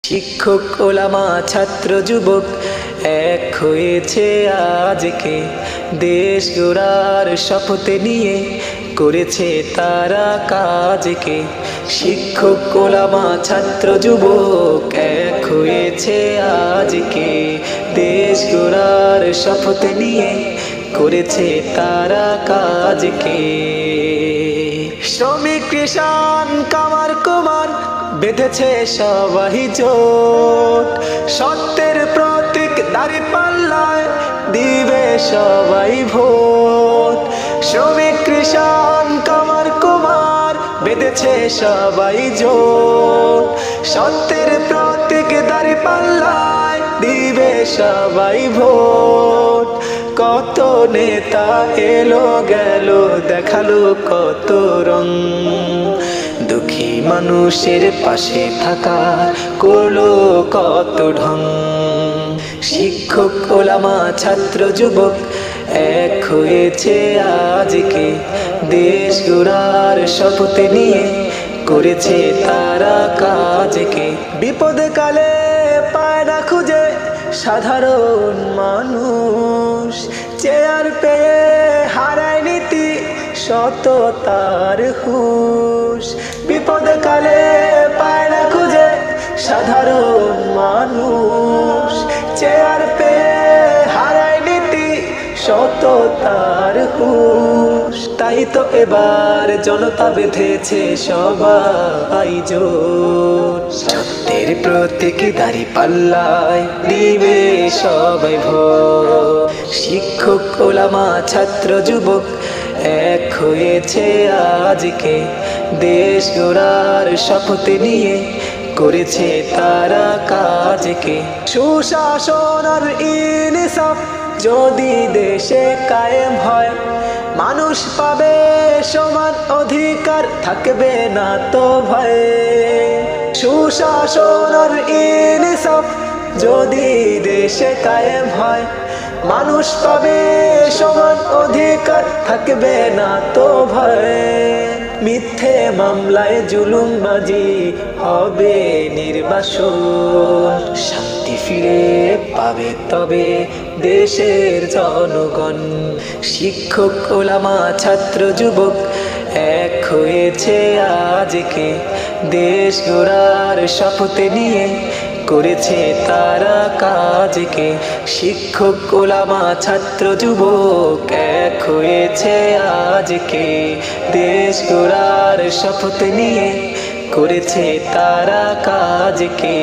শিক্ষক ওলামা ছাত্র যুবক এক হয়েছে আজকে, দেশ গড়ার শপথ নিয়ে করেছে তারা কাজকে। শিক্ষক ওলামা ছাত্র যুবক এক হয়েছে আজকে, দেশ গড়ার শপথ নিয়ে করেছে তারা কাজকে। শ্রমিক কৃষাণ কামার কুমার বেঁধেছে সবাই জোট, সত্যের প্রতীক দাঁড়িপাল্লায় দিবে সবাই ভোট। শ্রমিক কৃষাণ কামার কুমার বেঁধেছে সবাই জোট, সত্যের প্রতীক দাঁড়িপাল্লায় দিবে সবাই ভোট। কত নেতা এলো গেল দেখালো কত রং, দুঃখী মানুষের পাশে থাকার করলো কত ঢং। শিক্ষক ওলামা ছাত্র যুবক এক হয়েছে আজকে, দেশ গড়ার শপথ নিয়ে করেছে তারা কাজকে। বিপদে কালে পায় না খুঁজে সাধারণ মানুষ, চেয়ার পেয়ে হারায় নীতি সততার হুঁশ। বিপদে কালে পায় না খুঁজে সাধারণ মানুষ, চেয়ার পেয়ে হারায় নীতি সততার হুঁশ। তাই তো এবার জনতা বেঁধেছে সবাই জোট, সত্যের প্রতীক দাঁড়িপাল্লায় দিবে সবাই ভোট। শিক্ষক ওলামা ছাত্র যুবক এক হয়েছে আজকে, দেশ গড়ার শপথ নিয়ে করেছে তারা কাজকে। সুশাসন আর ইনসাফ যদি দেশে কায়েম হয়, মানুষ পাবে সমান অধিকার, থাকবে না তো ভয়। সুশাসন আর ইনসাফ যদি দেশে কায়েম হয়, মানুষ পাবে সমান অধিকার, থাকবে না তো ভয়। মিথ্যে মামলায় জুলুমবাজি হবে নির্বাসন, শান্তি ফিরে পাবে তবে দেশের জনগণ। শিক্ষক ওলামা ছাত্র যুবক এক হয়েছে আজকে, দেশ গড়ার শপথ নিয়ে করেছে তারা কাজকে। শিক্ষক ওলামা ছাত্র যুবক এক হয়েছে আজকে, দেশ গড়ার শপথ নিয়ে করেছে তারা কাজকে।